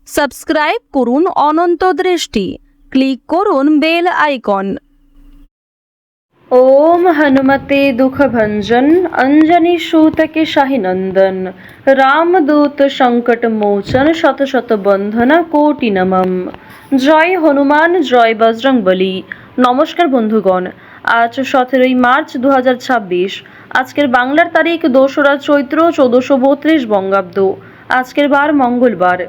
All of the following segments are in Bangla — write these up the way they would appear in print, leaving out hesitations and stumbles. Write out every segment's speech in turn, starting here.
সাবস্ক্রাইব করুন অনন্ত দৃষ্টি, ক্লিক করুন বেল আইকন। ओम हनुमते दुख भंजन अंजनी सूत के शाही नंदन रामदूत संकट मोचन शत शत बंधन कोटि नमम। জয় হনুমান, জয় বজরংবলী। নমস্কার বন্ধুগণ, আজ 17ই মার্চ 2026। আজকের বাংলার তারিখ 2রা চৈত্র 1432 বঙ্গাব্দ। আজকের বার মঙ্গলবার।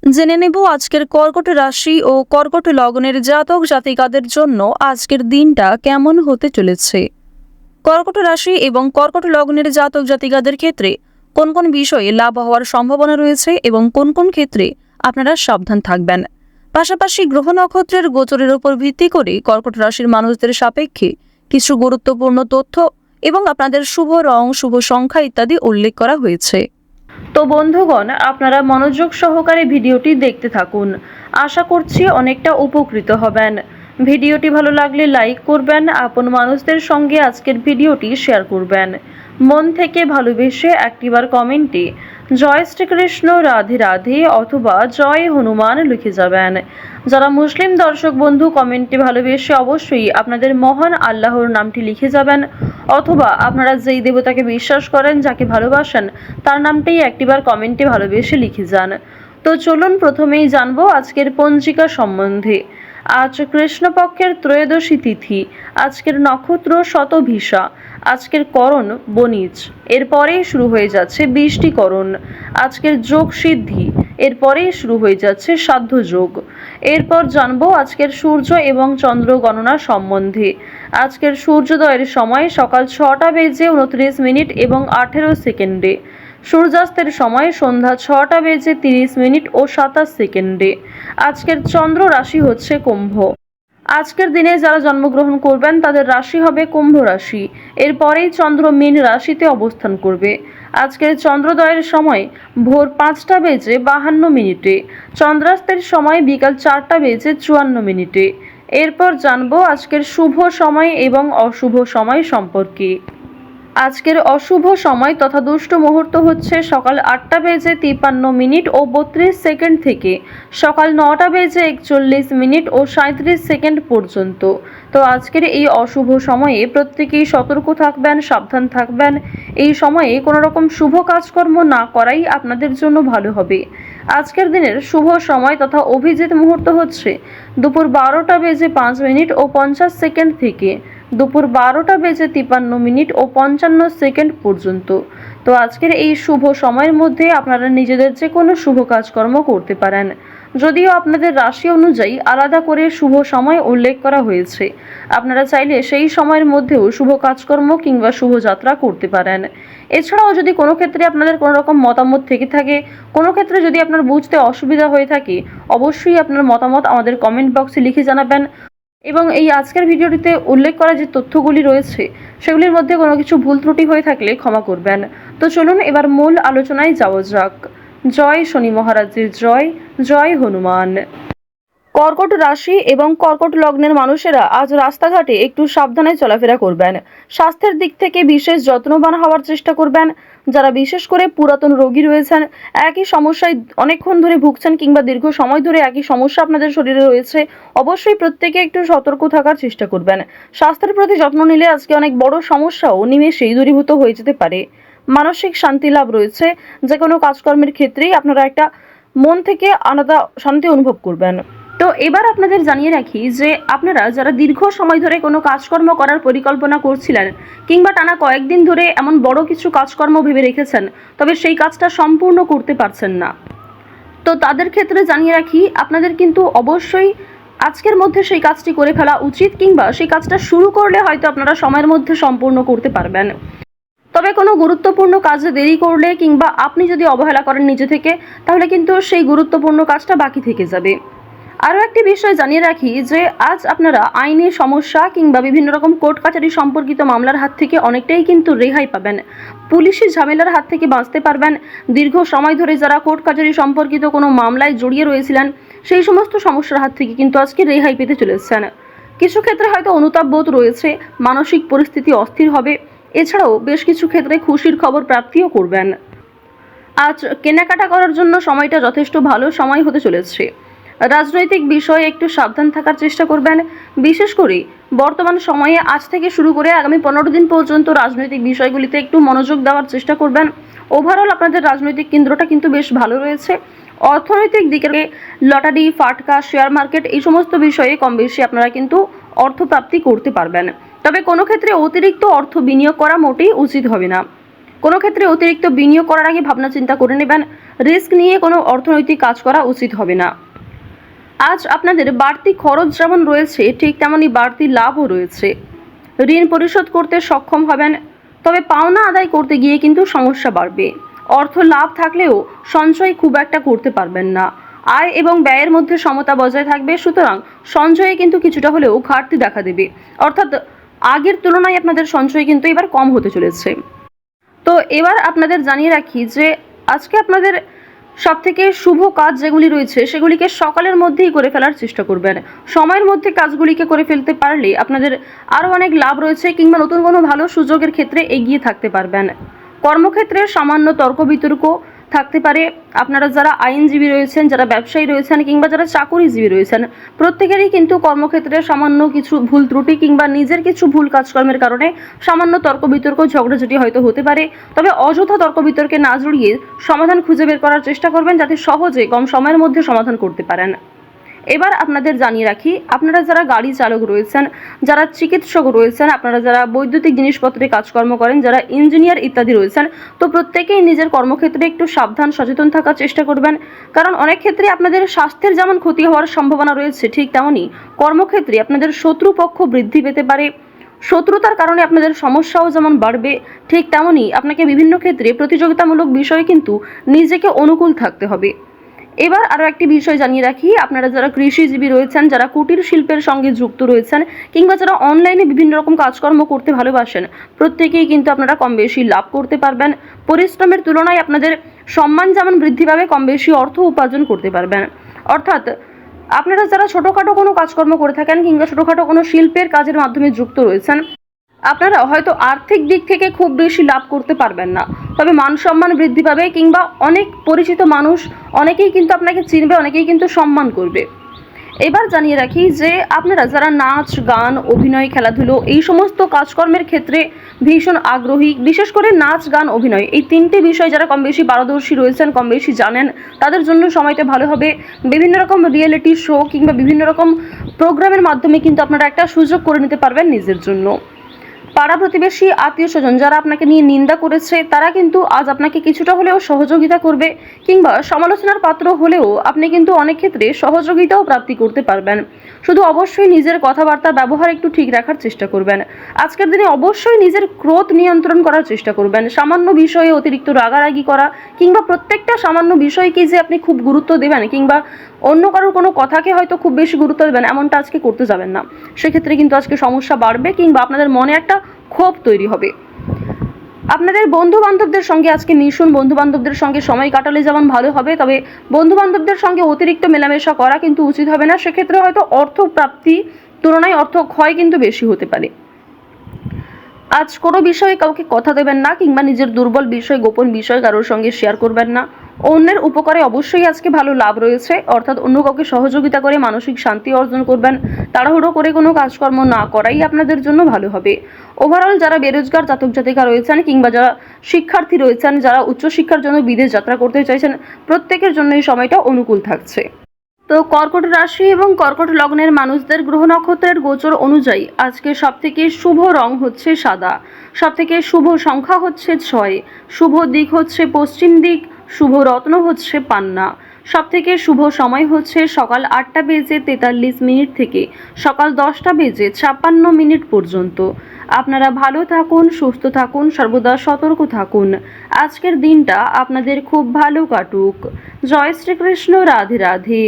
জেনে নেব আজকের কর্কট রাশি ও কর্কট লগ্নের জাতক জাতিকাদের জন্য আজকের দিনটা কেমন হতে চলেছে। কর্কট রাশি এবং কর্কট লগ্নের জাতক জাতিকাদের ক্ষেত্রে কোন কোন বিষয়ে লাভ হওয়ার সম্ভাবনা রয়েছে এবং কোন কোন ক্ষেত্রে আপনারা সাবধান থাকবেন। পাশাপাশি গ্রহ নক্ষত্রের গোচরের উপর ভিত্তি করে কর্কট রাশির মানুষদের সাপেক্ষে কিছু গুরুত্বপূর্ণ তথ্য এবং আপনাদের শুভ রং, শুভ সংখ্যা ইত্যাদি উল্লেখ করা হয়েছে। তো বন্ধুগণ, আপনারা মনোযোগ সহকারে ভিডিওটি দেখতে থাকুন। আশা করছি অনেকটা উপকৃত হবেন। ভিডিওটি ভালো লাগলে লাইক করবেন, আপন মানুষদের সঙ্গে আজকের ভিডিওটি শেয়ার করবেন। মন থেকে ভালোবেসে একটিবার কমেন্টে জয় শ্রীকৃষ্ণ, রাধে রাধে অথবা জয় হনুমান লিখে যাবেন। যারা মুসলিম দর্শক বন্ধু কমেন্টে ভালোবেসে অবশ্যই আপনাদের মহান আল্লাহর নামটি লিখে যাবেন, অথবা আপনারা যেই দেবতাকে বিশ্বাস করেন, যাকে ভালোবাসেন, তার নামটাই একটিবার কমেন্টে ভালোবেসে লিখে যান। তো চলুন প্রথমেই জানবো আজকের পঞ্জিকা সম্বন্ধে। আজ কৃষ্ণপক্ষের ত্রয়োদশী তিথি। আজকের নক্ষত্র শতভিষা। আজকের করণ বণিজ। এরপরেই শুরু হয়ে যাচ্ছে বৃষ্টিকরণ। আজকের যোগ সিদ্ধি। এরপরেই শুরু হয়ে যাচ্ছে সাধ্য যোগ। এরপর জানবো আজকের সূর্য এবং চন্দ্র গণনা সম্বন্ধে। আজকের সূর্যোদয়ের সময় সকাল 6টা বেজে 29 মিনিট এবং 18 সেকেন্ডে। সূর্যাস্তের সময় সন্ধ্যা 6টা বেজে 30 মিনিট ও 27 সেকেন্ডে। আজকের চন্দ্র রাশি হচ্ছে কুম্ভ। আজকের দিনে যারা জন্মগ্রহণ করবেন তাদের রাশি হবে কুম্ভ রাশি। এরপরেই চন্দ্র মীন রাশিতে অবস্থান করবে। আজকের চন্দ্রোদয়ের সময় ভোর 5টা বেজে 52 মিনিটে। চন্দ্রাস্তের সময় বিকাল 4টা বেজে 54 মিনিটে। এরপর জানবো আজকের শুভ সময় এবং অশুভ সময় সম্পর্কে। আজকের অশুভ সময় তথা দুষ্ট মুহূর্ত হচ্ছে সকাল 8টা বেজে 53 মিনিট ও 32 সেকেন্ড থেকে সকাল 9টা বেজে 41 মিনিট ও 37 সেকেন্ড পর্যন্ত। তো আজকের এই অশুভ সময়ে প্রত্যেকেই সতর্ক থাকবেন, সাবধান থাকবেন। এই সময়ে কোনো রকম শুভ কাজকর্ম না করাই আপনাদের জন্য ভালো হবে। আজকের দিনের শুভ সময় তথা অভিজিৎ মুহূর্ত হচ্ছে দুপুর 12টা বেজে 5 মিনিট ও 50 সেকেন্ড থেকে দুপুর 12টা বেজে 53 মিনিট ও 55 সেকেন্ড পর্যন্ত। তো আজকের এই শুভ সময়ের মধ্যে আপনারা নিজেদের যে কোনো শুভ কাজকর্ম করতে পারেন। যদিও আপনাদের রাশি অনুযায়ী আলাদা করে শুভ সময় উল্লেখ করা হয়েছে, আপনারা চাইলে সেই সময়ের মধ্যেও শুভ কাজকর্ম কিংবা শুভযাত্রা করতে পারেন। এছাড়াও যদি কোনো ক্ষেত্রে আপনাদের কোনো রকম মতামত থেকে থাকে, কোনো ক্ষেত্রে যদি আপনার বুঝতে অসুবিধা হয়ে থাকে, অবশ্যই আপনার মতামত আমাদের কমেন্ট বক্সে লিখে জানাবেন। এবং এই আজকের ভিডিওটিতে উল্লেখ করা যে তথ্যগুলি রয়েছে সেগুলির মধ্যে কোনো কিছু ভুল ত্রুটি হয়ে থাকলে ক্ষমা করবেন। তো চলুন এবার মূল আলোচনায় যাওয়া যাক। জয় শনি মহারাজের জয়, জয় হনুমান। কর্কট রাশি এবং কর্কট লগ্নের মানুষেরা আজ রাস্তাঘাটে একটু সাবধানে চলাফেরা করবেন। স্বাস্থ্যের দিক থেকে বিশেষ যত্নবান হওয়ার চেষ্টা করবেন। যারা বিশেষ করে পুরাতন রোগী রয়েছেন, একই সমস্যায় অনেকক্ষণ ধরে ভুগছেন কিংবা দীর্ঘ সময় ধরে একই সমস্যা আপনাদের শরীরে রয়েছে, অবশ্যই প্রত্যেকে একটু সতর্ক থাকার চেষ্টা করবেন। স্বাস্থ্যের প্রতি যত্ন নিলে আজকে অনেক বড় সমস্যাও নিমেষেই দূরীভূত হয়ে যেতে পারে। মানসিক শান্তি লাভ রয়েছে। যে কোনো কাজকর্মের ক্ষেত্রেই আপনারা একটা মন থেকে আলাদা শান্তি অনুভব করবেন। তো এবার আপনাদের জানিয়ে রাখি যে আপনারা যারা দীর্ঘ সময় ধরে কোনো কাজকর্ম করার পরিকল্পনা করছিলেন কিংবা টানা কয়েকদিন ধরে এমন বড় কিছু কাজকর্ম ভেবে রেখেছেন, তবে সেই কাজটা সম্পূর্ণ করতে পারছেন না, তো তাদের ক্ষেত্রে জানিয়ে রাখি আপনাদের কিন্তু অবশ্যই আজকের মধ্যে সেই কাজটি করে ফেলা উচিত, কিংবা সেই কাজটা শুরু করলে হয়তো আপনারা সময়ের মধ্যে সম্পূর্ণ করতে পারবেন। তবে কোনো গুরুত্বপূর্ণ কাজে দেরি করলে কিংবা আপনি যদি অবহেলা করেন নিজে থেকে, তাহলে কিন্তু সেই গুরুত্বপূর্ণ কাজটা বাকি থেকে যাবে। আরও একটি বিষয় জানিয়ে রাখি যে আজ আপনারা আইনি সমস্যা কিংবা বিভিন্ন রকম কোর্ট কাছারি সম্পর্কিত মামলার হাত থেকে অনেকটাই কিন্তু রেহাই পাবেন। পুলিশি ঝামেলার হাত থেকে বাঁচতে পারবেন। দীর্ঘ সময় ধরে যারা কোর্ট কাছারি সম্পর্কিত কোনো মামলায় জড়িয়ে রয়েছিলেন, সেই সমস্ত সমস্যার হাত থেকে কিন্তু আজকে রেহাই পেতে চলেছেন। কিছু ক্ষেত্রে হয়তো অনুতাপ বোধ রয়েছে, মানসিক পরিস্থিতি অস্থির হবে। এছাড়াও বেশ কিছু ক্ষেত্রে খুশির খবর প্রাপ্তিও করবেন। আজ কেনাকাটা করার জন্য সময়টা যথেষ্ট ভালো সময় হতে চলেছে। রাজনৈতিক বিষয়ে একটু সাবধান থাকার চেষ্টা করবেন। বিশেষ করে বর্তমান সময়ে আজ থেকে শুরু করে আগামী 15 দিন পর্যন্ত রাজনৈতিক বিষয়গুলিতে একটু মনোযোগ দেওয়ার চেষ্টা করবেন। ওভারঅল আপনাদের রাজনৈতিক কেন্দ্রটা কিন্তু বেশ ভালো রয়েছে। অর্থনৈতিক দিকে লটারি, ফাটকা, শেয়ার মার্কেট এই সমস্ত বিষয়ে কম বেশি আপনারা কিন্তু অর্থপ্রাপ্তি করতে পারবেন। তবে কোনো ক্ষেত্রে অতিরিক্ত অর্থ বিনিয়োগ করা মোটেই উচিত হবে না। কোনো ক্ষেত্রে অতিরিক্ত বিনিয়োগ করার আগে ভাবনা চিন্তা করে নেবেন। রিস্ক নিয়ে কোনো অর্থনৈতিক কাজ করা উচিত হবে না। আজ আপনাদের বাড়তি খরচ যেমন রয়েছে, ঠিক তেমনই বাড়তি লাভও রয়েছে। ঋণ পরিশোধ করতে সক্ষম হবেন, তবে পাওনা আদায় করতে গিয়ে কিন্তু সমস্যা বাড়বে। অর্থ লাভ থাকলেও সঞ্চয় খুব একটা করতে পারবেন না। আয় এবং ব্যয়ের মধ্যে সমতা বজায় থাকবে, সুতরাং সঞ্চয়ে কিন্তু কিছুটা হলেও ঘাটতি দেখা দেবে। অর্থাৎ আগের তুলনায় আপনাদের সঞ্চয় কিন্তু এবার কম হতে চলেছে। তো এবার আপনাদের জানিয়ে রাখি যে আজকে আপনাদের সবথেকে শুভ কাজ যেগুলি রয়েছে সেগুলিকে সকালের মধ্যেই করে ফেলার চেষ্টা করবেন। সময়ের মধ্যে কাজগুলিকে করে ফেলতে পারলে আপনাদের আরও অনেক লাভ রয়েছে, কিংবা নতুন কোনো ভালো সুযোগের ক্ষেত্রে এগিয়ে থাকতে পারবেন। কর্মক্ষেত্রে সামান্য তর্ক বিতর্ক থাকতে পারে। আপনারা যারা আইনজীবী রয়েছেন, যারা ব্যবসায়ী রয়েছেন, কিংবা যারা চাকুরিজীবী রয়েছেন, প্রত্যেকেরই কিন্তু কর্মক্ষেত্রে সামান্য কিছু ভুল ত্রুটি কিংবা নিজের কিছু ভুল কাজকর্মের কারণে সামান্য তর্ক বিতর্ক, ঝগড়াঝাটি হয়তো হতে পারে। তবে অযথা তর্ক বিতর্কে না জড়িয়ে সমাধান খুঁজে বের করার চেষ্টা করবেন, যাতে সহজে কম সময়ের মধ্যে সমাধান করতে পারেন। এবার আপনাদের জানিয়ে রাখি, আপনারা যারা গাড়ি চালক রয়েছেন, যারা চিকিৎসক রয়েছেন, আপনারা যারা বৈদ্যুতিক জিনিসপত্রে কাজকর্ম করেন, যারা ইঞ্জিনিয়ার ইত্যাদি রয়েছেন, তো প্রত্যেকেই নিজের কর্মক্ষেত্রে একটু সাবধান সচেতন থাকার চেষ্টা করবেন। কারণ অনেক ক্ষেত্রে আপনাদের স্বাস্থ্যের যেমন ক্ষতি হওয়ার সম্ভাবনা রয়েছে, ঠিক তেমনই কর্মক্ষেত্রে আপনাদের শত্রুপক্ষ বৃদ্ধি পেতে পারে। শত্রুতার কারণে আপনাদের সমস্যাও যেমন বাড়বে, ঠিক তেমনই আপনাকে বিভিন্ন ক্ষেত্রে প্রতিযোগিতামূলক বিষয়ে কিন্তু নিজেকে অনুকূল থাকতে হবে। এবার আরও একটি বিষয় জানিয়ে রাখি, আপনারা যারা কৃষিজীবী রয়েছেন, যারা কুটির শিল্পের সঙ্গে যুক্ত রয়েছেন, কিংবা যারা অনলাইনে বিভিন্ন রকম কাজকর্ম করতে ভালোবাসেন, প্রত্যেকেই কিন্তু আপনারা কম বেশি লাভ করতে পারবেন। পরিশ্রমের তুলনায় আপনাদের সম্মান যেমন বৃদ্ধি পাবে, কম বেশি অর্থ উপার্জন করতে পারবেন। অর্থাৎ আপনারা যারা ছোটোখাটো কোনো কাজকর্ম করে থাকেন, কিংবা ছোটোখাটো কোনো শিল্পের কাজের মাধ্যমে যুক্ত রয়েছেন, আপনারা হয়তো আর্থিক দিক থেকে খুব বেশি লাভ করতে পারবেন না, তবে মান সম্মান বৃদ্ধি পাবে, কিংবা অনেক পরিচিত মানুষ অনেকেই কিন্তু আপনাকে চিনবে, অনেকেই কিন্তু সম্মান করবে। এবার জানিয়ে রাখি যে আপনারা যারা নাচ, গান, অভিনয়, খেলাধুলো এই সমস্ত কাজকর্মের ক্ষেত্রে ভীষণ আগ্রহী, বিশেষ করে নাচ, গান, অভিনয় এই তিনটি বিষয় যারা কম বেশি পারদর্শী রয়েছেন, কম বেশি জানেন, তাদের জন্য সময়টা ভালো হবে। বিভিন্ন রকম রিয়েলিটি শো কিংবা বিভিন্ন রকম প্রোগ্রামের মাধ্যমে কিন্তু আপনারা একটা সুযোগ করে নিতে পারবেন নিজের জন্য। পাড়া প্রতিবেশী, আত্মীয় স্বজন যারা আপনাকে নিয়ে নিন্দা করেছে, তারা কিন্তু আজ আপনাকে কিছুটা হলেও সহযোগিতা করবে, কিংবা সমালোচনার পাত্র হলেও আপনি কিন্তু অনেক ক্ষেত্রে সহযোগিতাও প্রাপ্তি করতে পারবেন। শুধু অবশ্যই নিজের কথাবার্তা ব্যবহার একটু ঠিক রাখার চেষ্টা করবেন। আজকের দিনে অবশ্যই নিজের ক্রোধ নিয়ন্ত্রণ করার চেষ্টা করবেন। সামান্য বিষয়ে অতিরিক্ত রাগারাগি করা, কিংবা প্রত্যেকটা সামান্য বিষয়কে যে আপনি খুব গুরুত্ব দেবেন, কিংবা অন্য কারোর কোনো কথাকে হয়তো খুব বেশি গুরুত্ব দেবেন, এমনটা আজকে করতে যাবেন না। সেক্ষেত্রে কিন্তু আজকে সমস্যা বাড়বে, কিংবা আপনাদের মনে একটা ক্ষোভ তৈরি হবে। আপনাদের বন্ধু বান্ধবদের সঙ্গে আজকে মিশুন। বন্ধু বান্ধবদের সঙ্গে সময় কাটালে যেমন ভালো হবে, তবে বন্ধু বান্ধবদের সঙ্গে অতিরিক্ত মেলামেশা করা কিন্তু উচিত হবে না। সেক্ষেত্রে হয়তো অর্থ প্রাপ্তি তুলনায় অর্থ ক্ষয় কিন্তু বেশি হতে পারে। আজ কোনো বিষয়ে কাউকে কথা দেবেন না, কিংবা নিজের দুর্বল বিষয়, গোপন বিষয় কারোর সঙ্গে শেয়ার করবেন না। অন্যের উপকারে অবশ্যই আজকে ভালো লাভ রয়েছে, অর্থাৎ অন্য কাউকে সহযোগিতা করে মানসিক শান্তি অর্জন করবেন। তাড়াহুড়ো করে কোনো কাজকর্ম না করাই আপনাদের জন্য ভালো হবে। ওভারঅল যারা বেরোজগার জাতক জাতিকা রয়েছেন, কিংবা যারা শিক্ষার্থী রয়েছেন, যারা উচ্চশিক্ষার জন্য বিদেশ যাত্রা করতে চাইছেন, প্রত্যেকের জন্য এই সময়টা অনুকূল থাকছে। তো কর্কট রাশি এবং কর্কট লগ্নের মানুষদের গ্রহ নক্ষত্রের গোচর অনুযায়ী আজকে সবথেকে শুভ রং হচ্ছে সাদা, সবথেকে শুভ সংখ্যা হচ্ছে 6, শুভ দিক হচ্ছে পশ্চিম দিক, শুভ রত্ন হচ্ছে পান্না। সবথেকে শুভ সময় হচ্ছে সকাল 8:43 থেকে সকাল 10:56 পর্যন্ত। আপনারা ভালো থাকুন, সুস্থ থাকুন, সর্বদা সতর্ক থাকুন। আজকের দিনটা আপনাদের খুব ভালো কাটুক। জয় শ্রীকৃষ্ণ। রাধে রাধে।